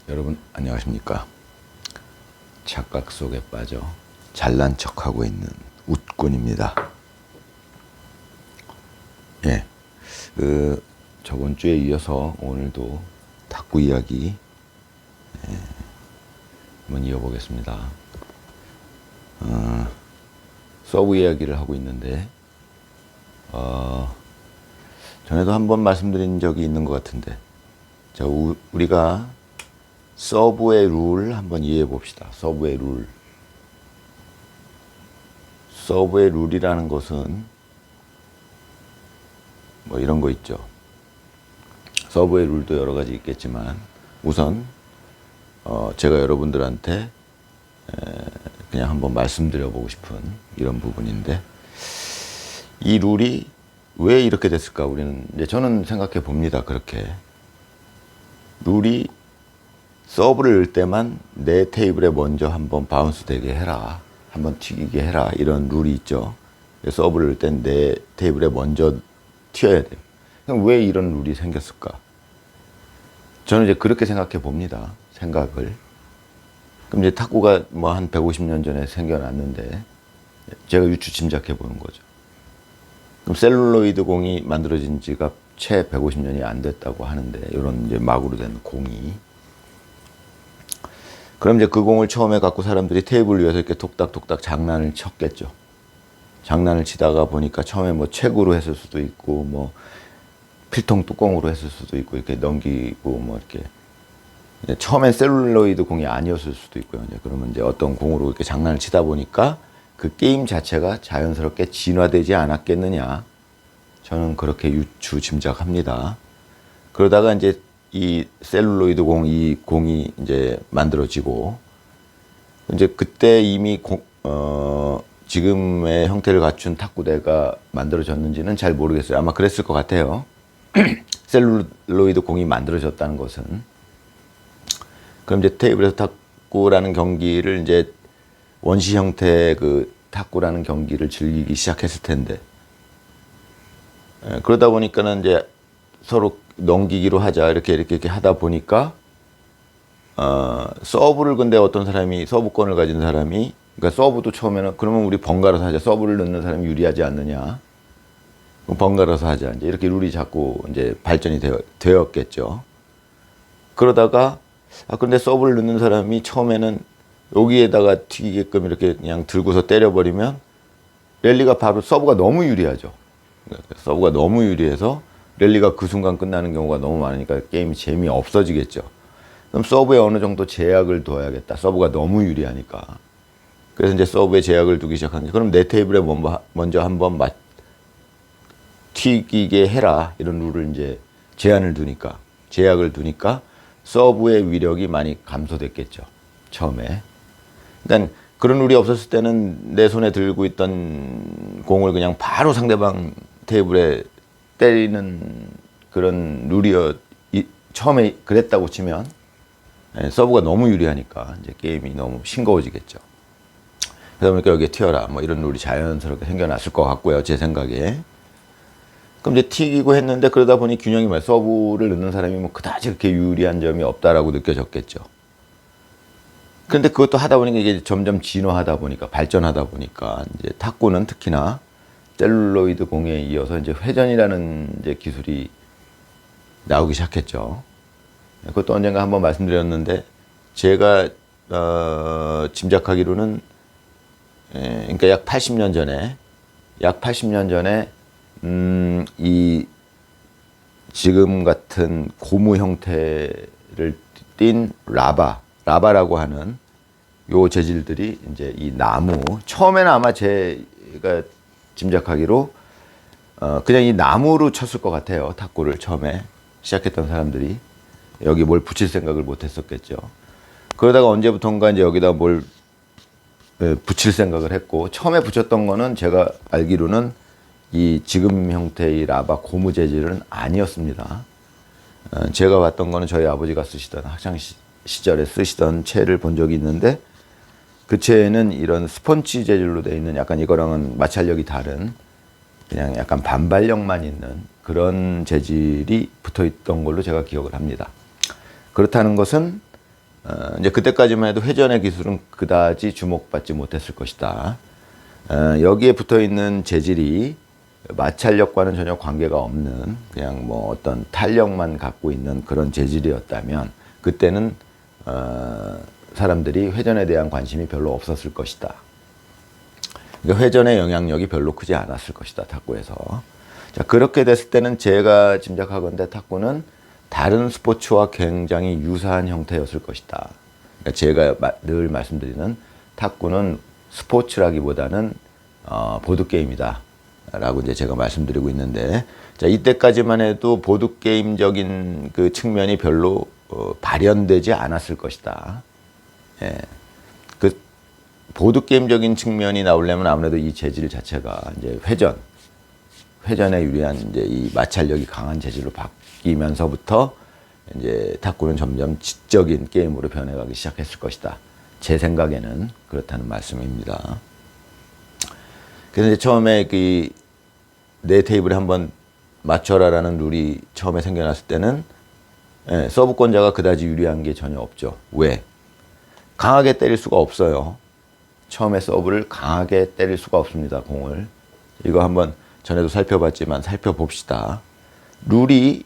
여러분 안녕하십니까. 착각 속에 빠져 잘난 척하고 있는 웃꾼입니다. 예, 저번 주에 이어서 오늘도 탁구 이야기 한번 이어보겠습니다. 서브 이야기를 하고 있는데 전에도 한번 말씀드린 적이 있는 것 같은데, 자, 우리가 서브의 룰 한번 이해해 봅시다. 서브의 룰. 서브의 룰이라는 것은 뭐 이런 거 있죠. 서브의 룰도 여러 가지 있겠지만 우선 제가 여러분들한테 그냥 한번 말씀드려 보고 싶은 이런 부분인데, 이 룰이 왜 이렇게 됐을까? 저는 생각해 봅니다. 그렇게 룰이 서브를 넣을 때만 내 테이블에 먼저 한번 바운스 되게 해라, 한번 튀기게 해라, 이런 룰이 있죠. 서브를 넣을 땐 내 테이블에 먼저 튀어야 돼요. 그럼 왜 이런 룰이 생겼을까? 저는 이제 그렇게 생각해 봅니다. 생각을. 그럼 이제 탁구가 뭐 한 150년 전에 생겨났는데 제가 유추 짐작해 보는 거죠. 그럼 셀룰로이드 공이 만들어진 지가 채 150년이 안 됐다고 하는데, 이런 이제 막으로 된 공이. 그럼 이제 그 공을 처음에 갖고 사람들이 테이블 위에서 이렇게 톡닥톡닥 장난을 쳤겠죠. 장난을 치다가 보니까 처음에 뭐 책으로 했을 수도 있고, 뭐 필통 뚜껑으로 했을 수도 있고, 이렇게 넘기고 뭐 이렇게. 처음엔 셀룰로이드 공이 아니었을 수도 있고요. 그러면 이제 어떤 공으로 이렇게 장난을 치다 보니까 그 게임 자체가 자연스럽게 진화되지 않았겠느냐. 저는 그렇게 유추 짐작합니다. 그러다가 이제 이 셀룰로이드 이 공이 이제 만들어지고, 이제 그때 이미 지금의 형태를 갖춘 탁구대가 만들어졌는지는 잘 모르겠어요. 아마 그랬을 것 같아요. 셀룰로이드 공이 만들어졌다는 것은. 그럼 이제 테이블에서 탁구라는 경기를 이제 원시 형태의 그 탁구라는 경기를 즐기기 시작했을 텐데, 그러다 보니까는 이제 서로 넘기기로 하자, 이렇게 하다 보니까 서브를, 근데 어떤 사람이 서브권을 가진 사람이, 그러니까 서브도 처음에는 그러면 우리 번갈아서 하자, 서브를 넣는 사람이 유리하지 않느냐, 그럼 번갈아서 하자, 이제 이렇게 룰이 자꾸 이제 발전이 되었겠죠. 그러다가 근데 서브를 넣는 사람이 처음에는 여기에다가 튀기게끔 이렇게 그냥 들고서 때려버리면 랠리가 바로 서브가 너무 유리하죠. 서브가 너무 유리해서 랠리가 그 순간 끝나는 경우가 너무 많으니까 게임이 재미없어지겠죠. 그럼 서브에 어느 정도 제약을 둬야겠다. 서브가 너무 유리하니까. 그래서 이제 서브에 제약을 두기 시작한 게, 그럼 내 테이블에 먼저 한번 튀기게 해라, 이런 룰을 이제 제약을 두니까 서브의 위력이 많이 감소됐겠죠. 처음에. 그러니까 그런 룰이 없었을 때는 내 손에 들고 있던 공을 그냥 바로 상대방 테이블에 때리는 그런 처음에 그랬다고 치면, 서브가 너무 유리하니까 이제 게임이 너무 싱거워지겠죠. 그러다 보니까 여기에 튀어라, 뭐 이런 룰이 자연스럽게 생겨났을 것 같고요, 제 생각에. 그럼 이제 튀기고 했는데, 그러다 보니 균형이 서브를 넣는 사람이 뭐 그다지 그렇게 유리한 점이 없다라고 느껴졌겠죠. 그런데 그것도 하다 보니까 이게 점점 진화하다 보니까, 발전하다 보니까 이제 탁구는 특히나 셀룰로이드 공에 이어서 이제 회전이라는 이제 기술이 나오기 시작했죠. 그것도 언젠가 한번 말씀드렸는데, 제가 짐작하기로는 그러니까 약 80년 전에 이 지금 같은 고무 형태를 띤 라바라고 하는 요 재질들이 이제 이 나무, 처음에는 아마 제가 짐작하기로 그냥 이 나무로 쳤을 것 같아요. 탁구를 처음에 시작했던 사람들이 여기 뭘 붙일 생각을 못 했었겠죠. 그러다가 언제부턴가 이제 여기다 뭘 붙일 생각을 했고, 처음에 붙였던 거는 제가 알기로는 이 지금 형태의 라바 고무 재질은 아니었습니다. 제가 봤던 거는 저희 아버지가 쓰시던, 학창 시절에 쓰시던 채를 본 적이 있는데, 그 채에는 이런 스펀지 재질로 되어 있는, 약간 이거랑은 마찰력이 다른, 그냥 약간 반발력만 있는 그런 재질이 붙어 있던 걸로 제가 기억을 합니다. 그렇다는 것은 이제 그때까지만 해도 회전의 기술은 그다지 주목받지 못했을 것이다. 여기에 붙어 있는 재질이 마찰력과는 전혀 관계가 없는 그냥 뭐 어떤 탄력만 갖고 있는 그런 재질이었다면 그때는 사람들이 회전에 대한 관심이 별로 없었을 것이다. 그러니까 회전의 영향력이 별로 크지 않았을 것이다, 탁구에서. 자, 그렇게 됐을 때는 제가 짐작하건대 탁구는 다른 스포츠와 굉장히 유사한 형태였을 것이다. 그러니까 제가 늘 말씀드리는 탁구는 스포츠라기보다는 보드게임이다 라고 이제 제가 말씀드리고 있는데, 자, 이때까지만 해도 보드게임적인 그 측면이 별로 발현되지 않았을 것이다. 예. 그 보드게임적인 측면이 나오려면 아무래도 이 재질 자체가 이제 회전에 유리한 이제 이 마찰력이 강한 재질로 바뀌면서부터 이제 탁구는 점점 지적인 게임으로 변해가기 시작했을 것이다. 제 생각에는 그렇다는 말씀입니다. 그래서 이제 처음에 내 테이블에 한번 맞춰라라는 룰이 처음에 생겨났을 때는 서브권자가 그다지 유리한 게 전혀 없죠. 왜? 강하게 때릴 수가 없어요. 처음에 서브를 강하게 때릴 수가 없습니다. 공을. 이거 한번 전에도 살펴봤지만 살펴봅시다. 룰이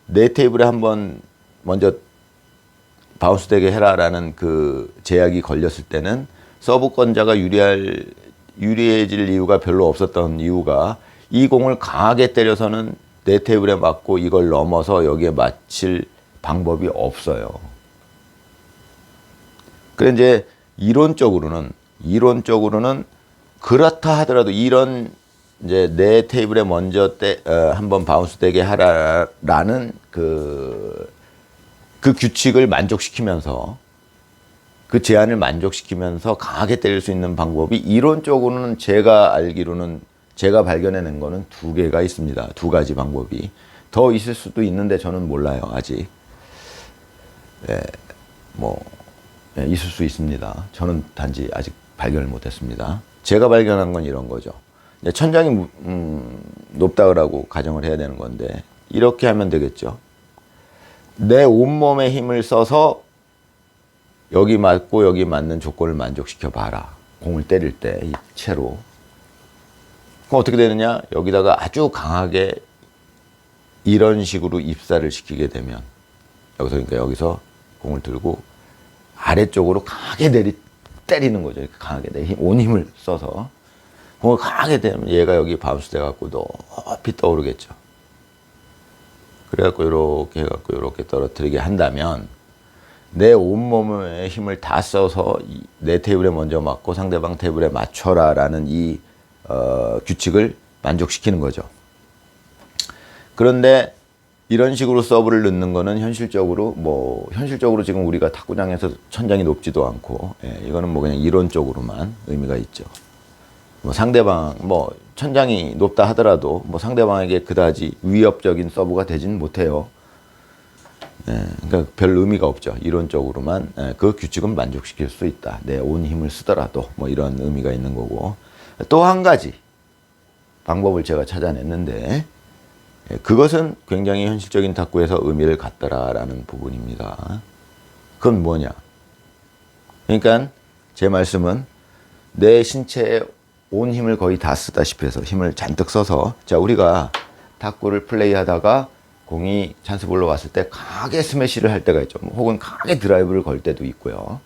내 테이블에 한번 먼저 바운스 되게 해라라는 그 제약이 걸렸을 때는 서브권자가 유리해질 이유가 별로 없었던 이유가 이 공을 강하게 때려서는 내 테이블에 맞고 이걸 넘어서 여기에 맞힐 방법이 없어요. 그래 이제 이론적으로는 그렇다 하더라도 이런 이제 내 테이블에 먼저 한번 바운스 되게 하라라는 그 규칙을 만족시키면서 그 제한을 만족시키면서 강하게 때릴 수 있는 방법이 이론적으로는 제가 알기로는 제가 발견해낸 거는 2개가 있습니다. 2가지 방법이. 더 있을 수도 있는데 저는 몰라요, 아직. 있을 수 있습니다. 저는 단지 아직 발견을 못했습니다. 제가 발견한 건 이런 거죠. 천장이 높다고 가정을 해야 되는 건데 이렇게 하면 되겠죠. 내 온몸에 힘을 써서 여기 맞고 여기 맞는 조건을 만족시켜 봐라. 공을 때릴 때 이 채로. 그럼 어떻게 되느냐? 여기다가 아주 강하게 이런 식으로 입사를 시키게 되면 그러니까 여기서 공을 들고 아래쪽으로 강하게 때리는 거죠. 이렇게 강하게 온 힘을 써서 공을 강하게 때리면 얘가 여기 바운스 돼갖고 높이 떠오르겠죠. 그래갖고 이렇게 해갖고 이렇게 떨어뜨리게 한다면 내 온몸에 힘을 다 써서 내 테이블에 먼저 맞고 상대방 테이블에 맞춰라라는 이 규칙을 만족시키는 거죠. 그런데 이런 식으로 서브를 넣는 거는 현실적으로 지금 우리가 탁구장에서 천장이 높지도 않고, 이거는 그냥 이론적으로만 의미가 있죠. 상대방 천장이 높다 하더라도 상대방에게 그다지 위협적인 서브가 되진 못해요. 그러니까 별 의미가 없죠. 이론적으로만 그 규칙은 만족시킬 수 있다. 내 온 힘을 쓰더라도 이런 의미가 있는 거고. 또 한 가지 방법을 제가 찾아냈는데 그것은 굉장히 현실적인 탁구에서 의미를 갖더라라는 부분입니다. 그건 뭐냐? 그러니까 제 말씀은 내 신체에 온 힘을 거의 다 쓰다시피 해서 힘을 잔뜩 써서 자 우리가 탁구를 플레이하다가 공이 찬스볼로 왔을 때 강하게 스매시를 할 때가 있죠. 혹은 강하게 드라이브를 걸 때도 있고요.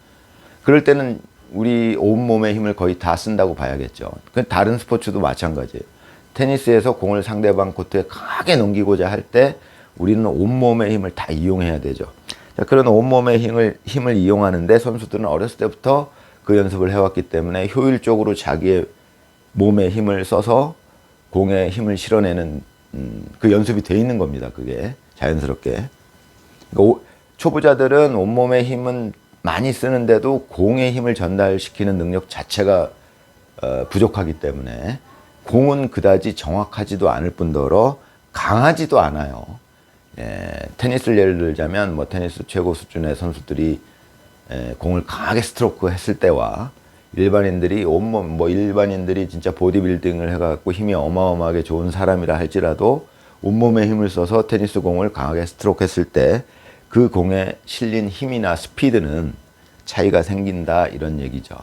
그럴 때는 우리 온몸의 힘을 거의 다 쓴다고 봐야겠죠. 다른 스포츠도 마찬가지예요. 테니스에서 공을 상대방 코트에 강하게 넘기고자 할 때 우리는 온몸의 힘을 다 이용해야 되죠. 자, 그런 온몸의 힘을 이용하는데 선수들은 어렸을 때부터 그 연습을 해왔기 때문에 효율적으로 자기의 몸에 힘을 써서 공에 힘을 실어내는 그 연습이 돼 있는 겁니다. 그게 자연스럽게. 그러니까 초보자들은 온몸의 힘은 많이 쓰는데도 공의 힘을 전달시키는 능력 자체가 부족하기 때문에 공은 그다지 정확하지도 않을 뿐더러 강하지도 않아요. 테니스를 예를 들자면 테니스 최고 수준의 선수들이 공을 강하게 스트로크 했을 때와 일반인들이 일반인들이 진짜 보디빌딩을 해갖고 힘이 어마어마하게 좋은 사람이라 할지라도 온몸에 힘을 써서 테니스 공을 강하게 스트로크 했을 때 그 공에 실린 힘이나 스피드는 차이가 생긴다 이런 얘기죠.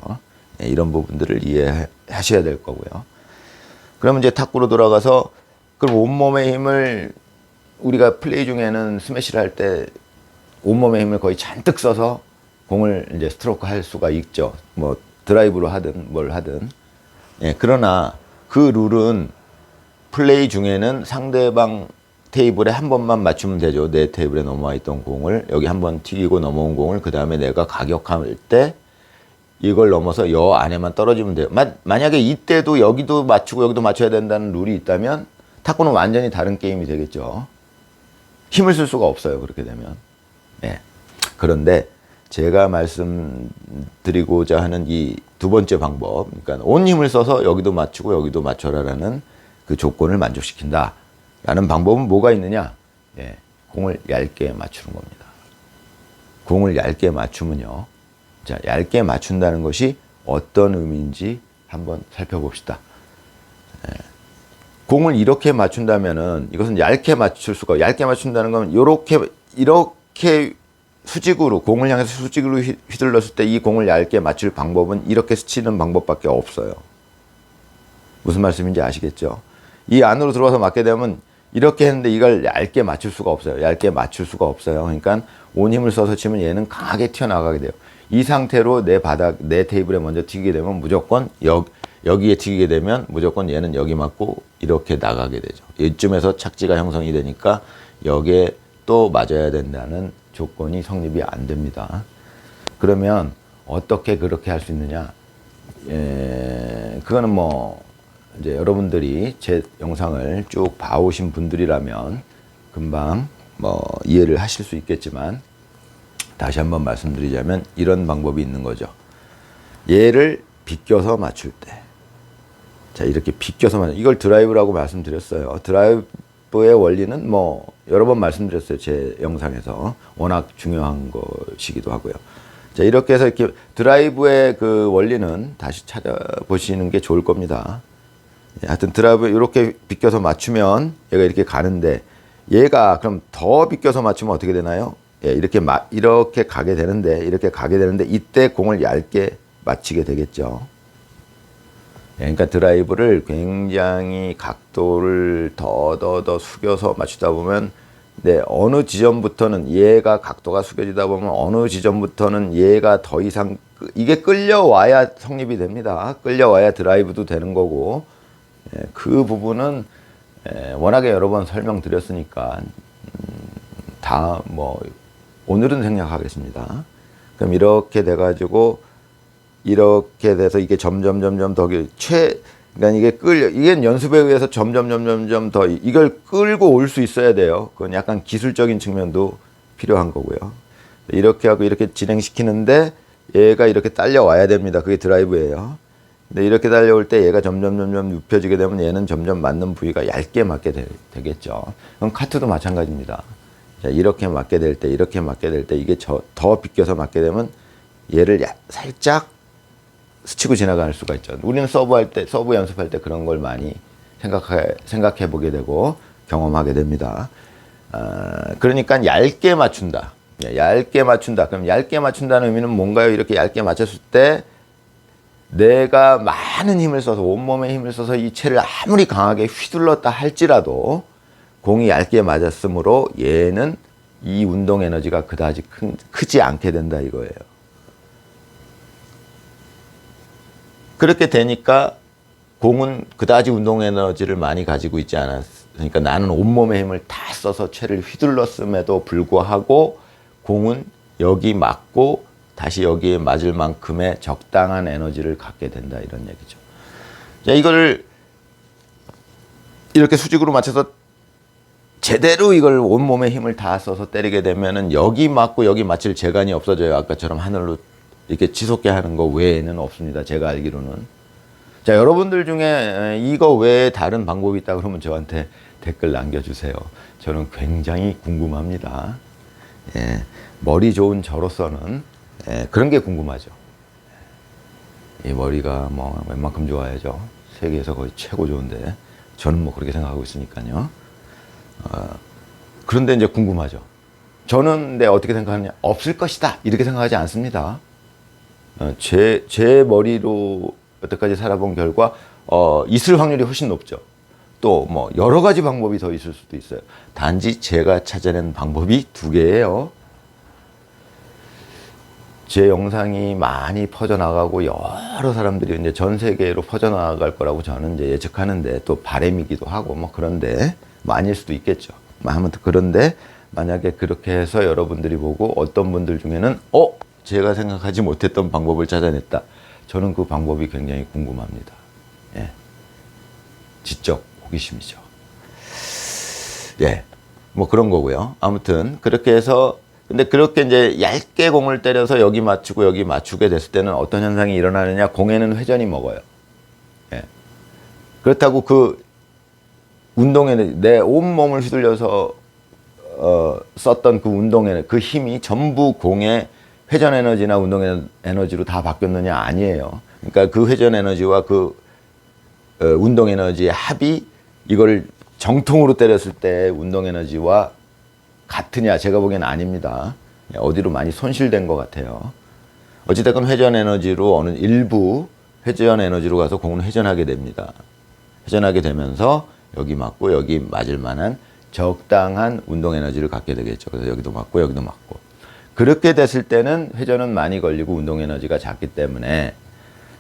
이런 부분들을 이해하셔야 될 거고요. 그러면 이제 탁구로 돌아가서 그럼 온몸의 힘을 우리가 플레이 중에는 스매시를 할 때 온몸의 힘을 거의 잔뜩 써서 공을 이제 스트로크 할 수가 있죠. 뭐 드라이브로 하든 뭘 하든. 그러나 그 룰은 플레이 중에는 상대방 테이블에 한 번만 맞추면 되죠. 내 테이블에 넘어와 있던 공을 여기 한 번 튀기고 넘어온 공을 그 다음에 내가 가격할 때 이걸 넘어서 여 안에만 떨어지면 돼요. 만약에 이때도 여기도 맞추고 여기도 맞춰야 된다는 룰이 있다면 탁구는 완전히 다른 게임이 되겠죠. 힘을 쓸 수가 없어요. 그렇게 되면. 그런데 제가 말씀드리고자 하는 이 두 번째 방법, 그러니까 온 힘을 써서 여기도 맞추고 여기도 맞춰라라는 그 조건을 만족시킨다. 라는 방법은 뭐가 있느냐? 공을 얇게 맞추는 겁니다. 공을 얇게 맞추면요. 자, 얇게 맞춘다는 것이 어떤 의미인지 한번 살펴봅시다. 공을 이렇게 맞춘다면은 이것은 얇게 맞출 수가, 얇게 맞춘다는 건 이렇게 수직으로, 공을 향해서 수직으로 휘둘렀을 때 이 공을 얇게 맞출 방법은 이렇게 스치는 방법밖에 없어요. 무슨 말씀인지 아시겠죠? 이 안으로 들어와서 맞게 되면 이렇게 했는데 이걸 얇게 맞출 수가 없어요. 얇게 맞출 수가 없어요. 그러니까 온 힘을 써서 치면 얘는 강하게 튀어나가게 돼요. 이 상태로 내 테이블에 먼저 튀기게 되면 무조건 여기에 튀기게 되면 무조건 얘는 여기 맞고 이렇게 나가게 되죠. 이쯤에서 착지가 형성이 되니까 여기에 또 맞아야 된다는 조건이 성립이 안 됩니다. 그러면 어떻게 그렇게 할 수 있느냐? 그거는 뭐 이제 여러분들이 제 영상을 쭉 봐오신 분들이라면 금방 뭐 이해를 하실 수 있겠지만 다시 한번 말씀드리자면 이런 방법이 있는 거죠. 얘를 비껴서 맞출 때, 자 이렇게 비껴서 맞출, 이걸 드라이브라고 말씀드렸어요. 드라이브의 원리는 뭐 여러 번 말씀드렸어요. 제 영상에서 워낙 중요한 것이기도 하고요. 자 이렇게 해서 이렇게 드라이브의 그 원리는 다시 찾아보시는 게 좋을 겁니다. 하여튼 드라이브 이렇게 비껴서 맞추면 얘가 이렇게 가는데, 얘가 그럼 더 비껴서 맞추면 어떻게 되나요? 이렇게 가게 되는데, 이때 공을 얇게 맞히게 되겠죠. 그러니까 드라이브를 굉장히 각도를 더 숙여서 맞추다 보면, 어느 지점부터는 얘가 각도가 숙여지다 보면 어느 지점부터는 얘가 더 이상, 이게 끌려와야 성립이 됩니다. 끌려와야 드라이브도 되는 거고, 그 부분은 워낙에 여러 번 설명드렸으니까 다 뭐 오늘은 생략하겠습니다. 그럼 이렇게 돼가지고 이렇게 돼서 이게 점점 더 그러니까 이게 연습에 의해서 점점 더 이걸 끌고 올 수 있어야 돼요. 그건 약간 기술적인 측면도 필요한 거고요. 이렇게 하고 이렇게 진행시키는데 얘가 이렇게 딸려와야 됩니다. 그게 드라이브예요. 근데 이렇게 달려올 때 얘가 점점 눕혀지게 되면 얘는 점점 맞는 부위가 얇게 맞게 되겠죠. 그럼 카트도 마찬가지입니다. 자, 이렇게 맞게 될 때 이게 더 비껴서 맞게 되면 얘를 살짝 스치고 지나갈 수가 있죠. 우리는 서브 연습할 때 그런 걸 많이 생각해 보게 되고 경험하게 됩니다. 그러니까 얇게 맞춘다. 그럼 얇게 맞춘다는 의미는 뭔가요? 이렇게 얇게 맞췄을 때 내가 많은 힘을 써서, 온몸에 힘을 써서 이 채를 아무리 강하게 휘둘렀다 할지라도 공이 얇게 맞았으므로 얘는 이 운동 에너지가 그다지 크지 않게 된다 이거예요. 그렇게 되니까 공은 그다지 운동 에너지를 많이 가지고 있지 않았으니까 나는 온몸의 힘을 다 써서 채를 휘둘렀음에도 불구하고 공은 여기 맞고 다시 여기에 맞을 만큼의 적당한 에너지를 갖게 된다 이런 얘기죠. 자, 이거를 이렇게 수직으로 맞춰서 제대로 이걸 온몸의 힘을 다 써서 때리게 되면은 여기 맞고 여기 맞힐 재간이 없어져요. 아까처럼 하늘로 이렇게 치솟게 하는 거 외에는 없습니다. 제가 알기로는. 자, 여러분들 중에 이거 외에 다른 방법이 있다 그러면 저한테 댓글 남겨주세요. 저는 굉장히 궁금합니다. 머리 좋은 저로서는 그런 게 궁금하죠. 이 머리가 뭐 웬만큼 좋아야죠. 세계에서 거의 최고 좋은데 저는 뭐 그렇게 생각하고 있으니까요. 그런데 이제 궁금하죠. 저는 근데 어떻게 생각하느냐? 없을 것이다. 이렇게 생각하지 않습니다. 제 머리로 여태까지 살아본 결과, 있을 확률이 훨씬 높죠. 또 뭐 여러 가지 방법이 더 있을 수도 있어요. 단지 제가 찾아낸 방법이 두 개예요. 제 영상이 많이 퍼져나가고 여러 사람들이 이제 전 세계로 퍼져나갈 거라고 저는 이제 예측하는데, 또 바람이기도 하고 뭐 그런데, 뭐 아닐 수도 있겠죠. 아무튼 그런데 만약에 그렇게 해서 여러분들이 보고 어떤 분들 중에는 제가 생각하지 못했던 방법을 찾아냈다. 저는 그 방법이 굉장히 궁금합니다. 예. 지적 호기심이죠. 예. 뭐 그런 거고요. 아무튼 그렇게 해서, 근데 그렇게 이제 얇게 공을 때려서 여기 맞추고 여기 맞추게 됐을 때는 어떤 현상이 일어나느냐? 공에는 회전이 먹어요. 예. 그렇다고 그 운동에는 내 온몸을 휘둘려서 썼던 그 운동에는 그 힘이 전부 공의 회전 에너지나 운동 에너지로 다 바뀌었느냐? 아니에요. 그러니까 그 회전 에너지와 그 운동 에너지의 합이, 이걸 정통으로 때렸을 때 운동 에너지와 같으냐? 제가 보기엔 아닙니다. 어디로 많이 손실된 것 같아요. 어찌됐건 회전 에너지로 어느 일부 회전 에너지로 가서 공은 회전하게 됩니다. 회전하게 되면서 여기 맞고 여기 맞을 만한 적당한 운동 에너지를 갖게 되겠죠. 그래서 여기도 맞고 여기도 맞고. 그렇게 됐을 때는 회전은 많이 걸리고 운동 에너지가 작기 때문에,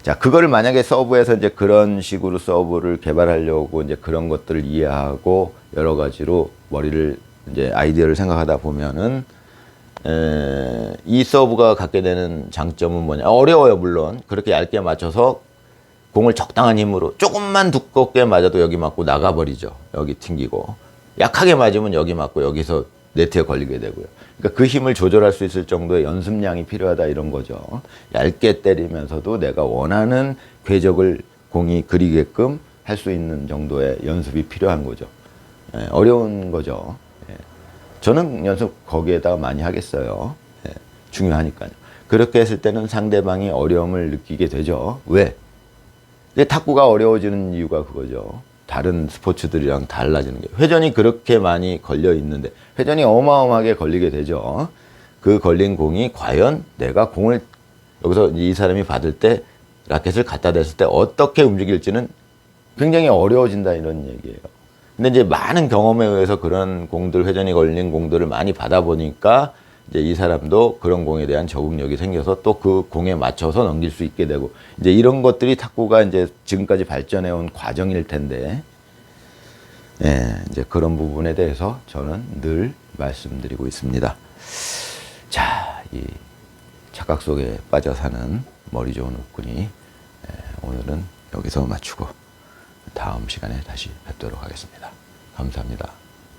자, 그거를 만약에 서브에서 이제 그런 식으로 서브를 개발하려고 이제 그런 것들을 이해하고 여러 가지로 머리를 이제 아이디어를 생각하다 보면은, 이 서브가 갖게 되는 장점은 뭐냐? 어려워요, 물론. 그렇게 얇게 맞춰서 공을 적당한 힘으로 조금만 두껍게 맞아도 여기 맞고 나가버리죠. 여기 튕기고. 약하게 맞으면 여기 맞고 여기서 네트에 걸리게 되고요. 그러니까 그 힘을 조절할 수 있을 정도의 연습량이 필요하다, 이런 거죠. 얇게 때리면서도 내가 원하는 궤적을 공이 그리게끔 할 수 있는 정도의 연습이 필요한 거죠. 예, 어려운 거죠. 예. 저는 연습 거기에다가 많이 하겠어요. 예, 중요하니까요. 그렇게 했을 때는 상대방이 어려움을 느끼게 되죠. 왜? 근데 탁구가 어려워지는 이유가 그거죠. 다른 스포츠들이랑 달라지는 게, 회전이 그렇게 많이 걸려 있는데, 회전이 어마어마하게 걸리게 되죠. 그 걸린 공이 과연 내가 공을 여기서 이 사람이 받을 때, 라켓을 갖다 댔을 때 어떻게 움직일지는 굉장히 어려워진다, 이런 얘기예요. 근데 이제 많은 경험에 의해서 그런 공들, 회전이 걸린 공들을 많이 받아보니까 이제 이 사람도 그런 공에 대한 적응력이 생겨서 또 그 공에 맞춰서 넘길 수 있게 되고, 이제 이런 것들이 탁구가 이제 지금까지 발전해 온 과정일 텐데, 예, 이제 그런 부분에 대해서 저는 늘 말씀드리고 있습니다. 자, 이 착각 속에 빠져 사는 머리 좋은 옥군이, 오늘은 여기서 마치고 다음 시간에 다시 뵙도록 하겠습니다. 감사합니다.